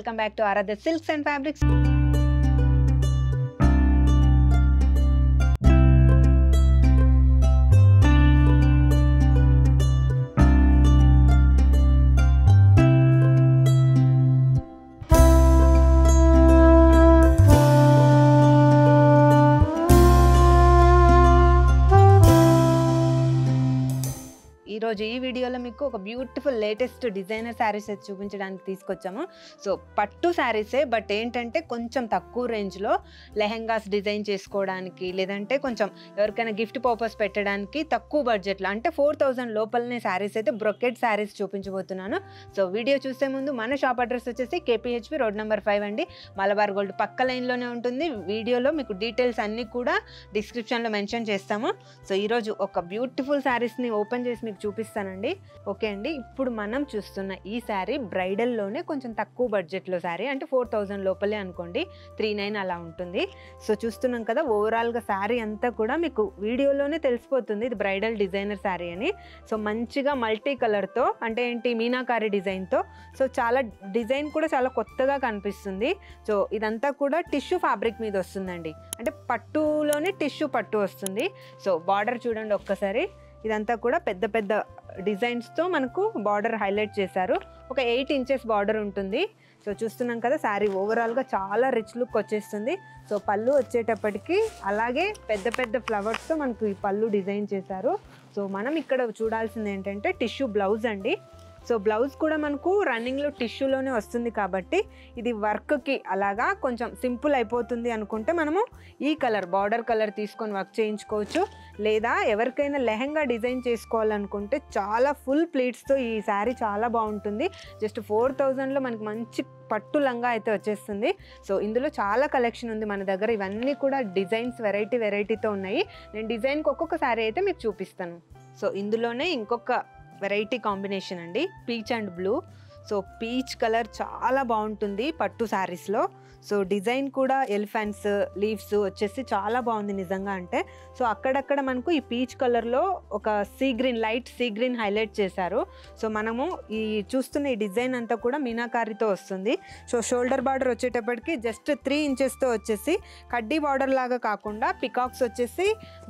welcome back to Aradhya Silks and Fabrics. ఈ వీడియోలో మీకు ఒక బ్యూటిఫుల్ లేటెస్ట్ డిజైనర్ సారీస్ చూపించడానికి తీసుకొచ్చాము. సో పట్టు సారీసే, బట్ ఏంటంటే కొంచెం తక్కువ రేంజ్లో లెహెంగాస్ డిజైన్ చేసుకోవడానికి, లేదంటే కొంచెం ఎవరికైనా గిఫ్ట్ పర్పస్ పెట్టడానికి తక్కువ బడ్జెట్లో, అంటే 4000 లోపలనే సారీస్ అయితే బ్రొకెట్ సారీస్ చూపించబోతున్నాను. సో వీడియో చూసే ముందు మన షాప్ అడ్రస్ వచ్చేసి KPHP రోడ్ నెంబర్ 5 అండి, మలబార్ గోల్డ్ పక్క లైన్లోనే ఉంటుంది. వీడియోలో మీకు డీటెయిల్స్ అన్నీ కూడా డిస్క్రిప్షన్లో మెన్షన్ చేస్తాము. సో ఈరోజు ఒక బ్యూటిఫుల్ సారీస్ని ఓపెన్ చేసి మీకు చూపిస్తానండి. ఓకే అండి, ఇప్పుడు మనం చూస్తున్న ఈ శారీ బ్రైడల్లోనే కొంచెం తక్కువ బడ్జెట్లో శారీ, అంటే 4000 లోపలే అనుకోండి, 39 అలా ఉంటుంది. సో చూస్తున్నాం కదా, ఓవరాల్గా శారీ అంతా కూడా మీకు వీడియోలోనే తెలిసిపోతుంది ఇది బ్రైడల్ డిజైనర్ శారీ అని. సో మంచిగా మల్టీ కలర్తో, అంటే ఏంటి మీనాకారి డిజైన్తో, సో చాలా డిజైన్ కూడా చాలా కొత్తగా కనిపిస్తుంది. సో ఇదంతా కూడా టిష్యూ ఫ్యాబ్రిక్ మీద వస్తుందండి, అంటే పట్టులోనే టిష్యూ పట్టు వస్తుంది. సో బార్డర్ చూడండి ఒక్కసారి, ఇదంతా కూడా పెద్ద పెద్ద డిజైన్స్తో మనకు బార్డర్ హైలైట్ చేశారు. ఒక 8 ఇంచెస్ బార్డర్ ఉంటుంది. సో చూస్తున్నాం కదా, శారీ ఓవరాల్గా చాలా రిచ్ లుక్ వచ్చేస్తుంది. సో పళ్ళు వచ్చేటప్పటికి అలాగే పెద్ద పెద్ద ఫ్లవర్స్తో మనకు ఈ పళ్ళు డిజైన్ చేశారు. సో మనం ఇక్కడ చూడాల్సింది ఏంటంటే టిష్యూ బ్లౌజ్ అండి. సో బ్లౌజ్ కూడా మనకు రన్నింగ్లో టిష్యూలోనే వస్తుంది కాబట్టి ఇది వర్క్కి అలాగా కొంచెం సింపుల్ అయిపోతుంది అనుకుంటే మనము ఈ కలర్ బార్డర్ కలర్ తీసుకొని వర్క్ చేయించుకోవచ్చు. లేదా ఎవరికైనా లెహెంగా డిజైన్ చేసుకోవాలనుకుంటే చాలా ఫుల్ ప్లీట్స్తో ఈ శారీ చాలా బాగుంటుంది. జస్ట్ 4000లో మనకి మంచి పట్టు లంగా అయితే వచ్చేస్తుంది. సో ఇందులో చాలా కలెక్షన్ ఉంది మన దగ్గర, ఇవన్నీ కూడా డిజైన్స్ వెరైటీతో ఉన్నాయి. నేను డిజైన్కి ఒక్కొక్క శారీ అయితే మీకు చూపిస్తాను. సో ఇందులోనే ఇంకొక వెరైటీ కాంబినేషన్ అండి, peach and blue. So peach colour చాలా బాగుంటుంది పట్టు శారీస్లో. సో డిజైన్ కూడా ఎలిఫెంట్స్ లీవ్స్ వచ్చేసి చాలా బాగుంది నిజంగా. అంటే సో అక్కడక్కడ మనకు ఈ పీచ్ కలర్లో ఒక sea green, light sea green highlight చేశారు. సో మనము ఈ చూస్తున్న ఈ డిజైన్ అంతా కూడా మీనాకారితో వస్తుంది. సో షోల్డర్ బార్డర్ వచ్చేటప్పటికి జస్ట్ 3 ఇంచెస్తో వచ్చేసి కడ్డీ బార్డర్ లాగా కాకుండా పికాక్స్ వచ్చేసి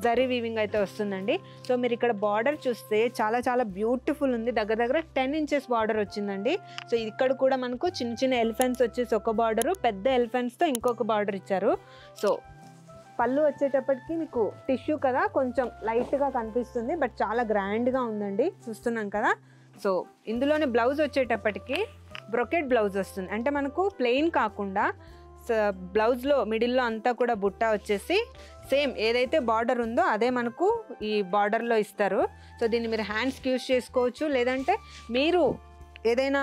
జరీ వీవింగ్ అయితే వస్తుందండి. సో మీరు ఇక్కడ బార్డర్ చూస్తే చాలా చాలా బ్యూటిఫుల్ ఉంది, దగ్గర దగ్గర 10 ఇంచెస్ బార్డర్ వచ్చిందండి. సో ఇక్కడ కూడా మనకు చిన్న చిన్న ఎలిఫెంట్స్ వచ్చేసి ఒక బార్డరు, పెద్ద ఎలిఫెంట్స్తో ఇంకొక బార్డర్ ఇచ్చారు. సో పళ్ళు వచ్చేటప్పటికి మీకు టిష్యూ కదా, కొంచెం లైట్గా కనిపిస్తుంది, బట్ చాలా గ్రాండ్గా ఉందండి, చూస్తున్నాం కదా. సో ఇందులోనే బ్లౌజ్ వచ్చేటప్పటికి బ్రొకెట్ బ్లౌజ్ వస్తుంది, అంటే మనకు ప్లెయిన్ కాకుండా బ్లౌజ్లో మిడిల్లో అంతా కూడా బుట్ట వచ్చేసి సేమ్ ఏదైతే బార్డర్ ఉందో అదే మనకు ఈ బార్డర్లో ఇస్తారు. సో దీన్ని మీరు హ్యాండ్స్కి యూజ్ చేసుకోవచ్చు, లేదంటే మీరు ఏదైనా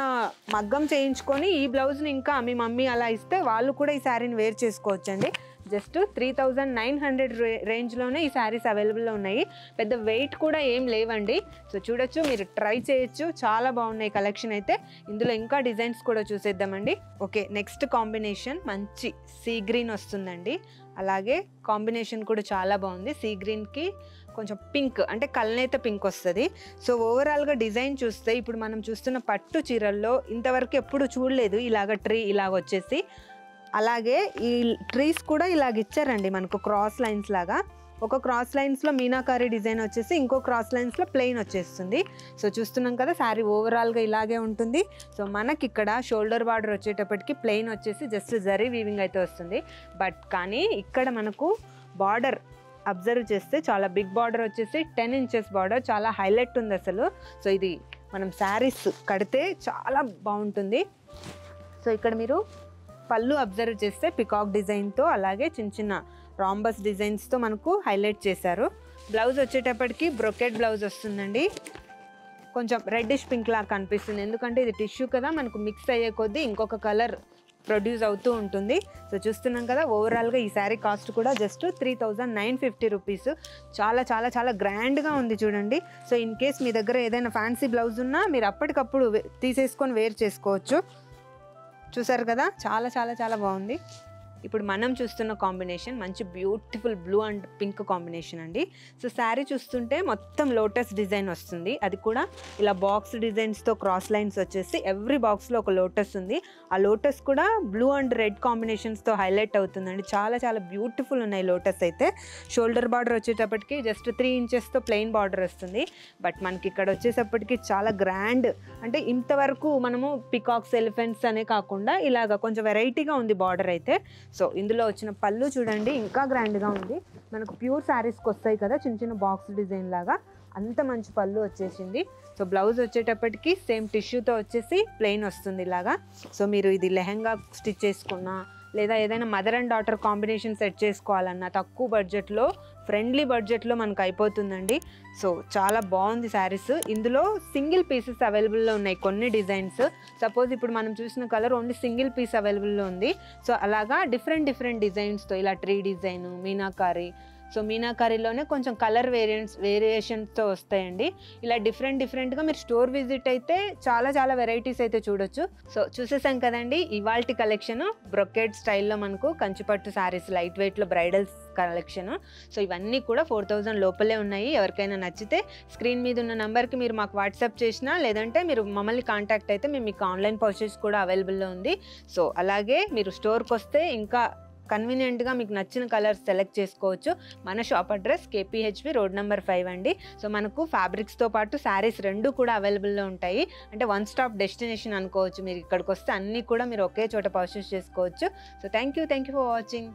మగ్గం చేయించుకొని ఈ బ్లౌజ్ని ఇంకా మీ మమ్మీ అలా ఇస్తే వాళ్ళు కూడా ఈ శారీని వేర్ చేసుకోవచ్చండి. జస్ట్ 3900 రేంజ్లోనే ఈ శారీస్ అవైలబుల్లో ఉన్నాయి. పెద్ద వెయిట్ కూడా ఏం లేవండి. సో చూడొచ్చు, మీరు ట్రై చేయొచ్చు, చాలా బాగున్నాయి కలెక్షన్ అయితే. ఇందులో ఇంకా డిజైన్స్ కూడా చూసేద్దామండి. ఓకే, నెక్స్ట్ కాంబినేషన్ మంచి సీ గ్రీన్ వస్తుందండి. అలాగే కాంబినేషన్ కూడా చాలా బాగుంది, సీ గ్రీన్కి కొంచెం పింక్, అంటే కల్నేత పింక్ వస్తుంది. సో ఓవరాల్గా డిజైన్ చూస్తే ఇప్పుడు మనం చూస్తున్న పట్టు చీరల్లో ఇంతవరకు ఎప్పుడు చూడలేదు ఇలాగ ట్రీ ఇలాగ వచ్చేసి. అలాగే ఈ ట్రీస్ కూడా ఇలాగ ఇచ్చారండి మనకు క్రాస్ లైన్స్ లాగా. ఒక క్రాస్ లైన్స్లో మీనాకారి డిజైన్ వచ్చేసి ఇంకో క్రాస్ లైన్స్లో ప్లెయిన్ వచ్చేస్తుంది. సో చూస్తున్నాం కదా, శారీ ఓవరాల్గా ఇలాగే ఉంటుంది. సో మనకి ఇక్కడ షోల్డర్ బార్డర్ వచ్చేటప్పటికి ప్లెయిన్ వచ్చేసి జస్ట్ జరీ వీవింగ్ అయితే వస్తుంది. బట్ కానీ ఇక్కడ మనకు బార్డర్ అబ్జర్వ్ చేస్తే చాలా బిగ్ బార్డర్ వచ్చేసి 10 ఇంచెస్ బార్డర్, చాలా హైలైట్ ఉంది అసలు. సో ఇది మనం శారీస్ కడితే చాలా బాగుంటుంది. సో ఇక్కడ మీరు పళ్ళు అబ్జర్వ్ చేస్తే పికాక్ డిజైన్తో, అలాగే చిన్న చిన్న రాంబస్ డిజైన్స్తో మనకు హైలైట్ చేశారు. బ్లౌజ్ వచ్చేటప్పటికి బ్రొకెట్ బ్లౌజ్ వస్తుందండి, కొంచెం రెడ్డిష్ పింక్ లాగా కనిపిస్తుంది, ఎందుకంటే ఇది టిష్యూ కదా, మనకు మిక్స్ అయ్యే కొద్దీ ఇంకొక కలర్ ప్రొడ్యూస్ అవుతూ ఉంటుంది. సో చూస్తున్నాం కదా, ఓవరాల్గా ఈ శారీ కాస్ట్ కూడా జస్ట్ 3950 రూపీస్. చాలా చాలా చాలా గ్రాండ్గా ఉంది చూడండి. సో ఇన్ కేస్ మీ దగ్గర ఏదైనా ఫ్యాన్సీ బ్లౌజ్ ఉన్నా మీరు అప్పటికప్పుడు తీసేసుకొని వేర్ చేసుకోవచ్చు. చూసారు కదా, చాలా చాలా చాలా బాగుంది. ఇప్పుడు మనం చూస్తున్న కాంబినేషన్ మంచి beautiful blue and pink combination అండి. సో శారీ చూస్తుంటే మొత్తం లోటస్ డిజైన్ వస్తుంది. అది కూడా ఇలా బాక్స్ డిజైన్స్తో క్రాస్ లైన్స్ వచ్చేసి ఎవ్రీ బాక్స్లో ఒక లోటస్ ఉంది. ఆ లోటస్ కూడా బ్లూ అండ్ రెడ్ కాంబినేషన్స్తో హైలైట్ అవుతుందండి. చాలా చాలా బ్యూటిఫుల్ ఉన్నాయి లోటస్ అయితే. షోల్డర్ బార్డర్ వచ్చేటప్పటికి జస్ట్ 3 ఇంచెస్తో ప్లెయిన్ బార్డర్ వస్తుంది. బట్ మనకి ఇక్కడ వచ్చేటప్పటికి చాలా గ్రాండ్, అంటే ఇంతవరకు మనము పికాక్స్ ఎలిఫెంట్స్ అనే కాకుండా ఇలాగ కొంచెం వెరైటీగా ఉంది బార్డర్ అయితే. సో ఇందులో వచ్చిన పళ్ళు చూడండి ఇంకా గ్రాండ్గా ఉంది. మనకు ప్యూర్ శారీస్కి వస్తాయి కదా చిన్న చిన్న బాక్స్ డిజైన్ లాగా, అంత మంచి పళ్ళు వచ్చేసింది. సో బ్లౌజ్ వచ్చేటప్పటికి సేమ్ టిష్యూతో వచ్చేసి ప్లెయిన్ వస్తుంది ఇలాగా. సో మీరు ఇది లెహంగా స్టిచ్ చేసుకున్నా లేదా ఏదైనా mother and daughter combination set చేసుకోవాలన్నా తక్కువ బడ్జెట్లో, ఫ్రెండ్లీ బడ్జెట్లో మనకు అయిపోతుందండి. సో చాలా బాగుంది శారీస్. ఇందులో సింగిల్ పీసెస్ అవైలబుల్లో ఉన్నాయి కొన్ని డిజైన్స్. సపోజ్ ఇప్పుడు మనం చూసిన కలర్ ఓన్లీ సింగిల్ పీస్ అవైలబుల్లో ఉంది. సో అలాగా డిఫరెంట్ డిజైన్స్తో ఇలా ట్రీ డిజైన్, మీనాకారి, సో మీనాకారీలోనే కొంచెం కలర్ వేరియేషన్స్తో వస్తాయండి. ఇలా డిఫరెంట్గా మీరు స్టోర్ విజిట్ అయితే చాలా వెరైటీస్ అయితే చూడొచ్చు. సో చూసేసాం కదండి ఇవాల్టి కలెక్షన్. బ్రొకెట్ స్టైల్లో మనకు కంచిపట్టు శారీస్ లైట్ వెయిట్లో బ్రైడల్ కలెక్షన్. సో ఇవన్నీ కూడా 4000 లోపలే ఉన్నాయి. ఎవరికైనా నచ్చితే స్క్రీన్ మీద ఉన్న నెంబర్కి మీరు మాకు వాట్సాప్ చేసినా, లేదంటే మీరు మమ్మల్ని కాంటాక్ట్ అయితే మేము మీకు ఆన్లైన్ పర్చేస్ కూడా అవైలబుల్లో ఉంది. సో అలాగే మీరు స్టోర్కి వస్తే ఇంకా కన్వీనియంట్గా మీకు నచ్చిన కలర్స్ సెలెక్ట్ చేసుకోవచ్చు. మన shop address KPHB road number 5 అండి. సో మనకు ఫ్యాబ్రిక్స్తో పాటు శారీస్ రెండు కూడా అవైలబుల్లో ఉంటాయి. అంటే వన్ స్టాప్ డెస్టినేషన్ అనుకోవచ్చు. మీరు ఇక్కడికి వస్తే అన్నీ కూడా మీరు ఒకే చోట పర్చేస్ చేసుకోవచ్చు. So thank you for watching.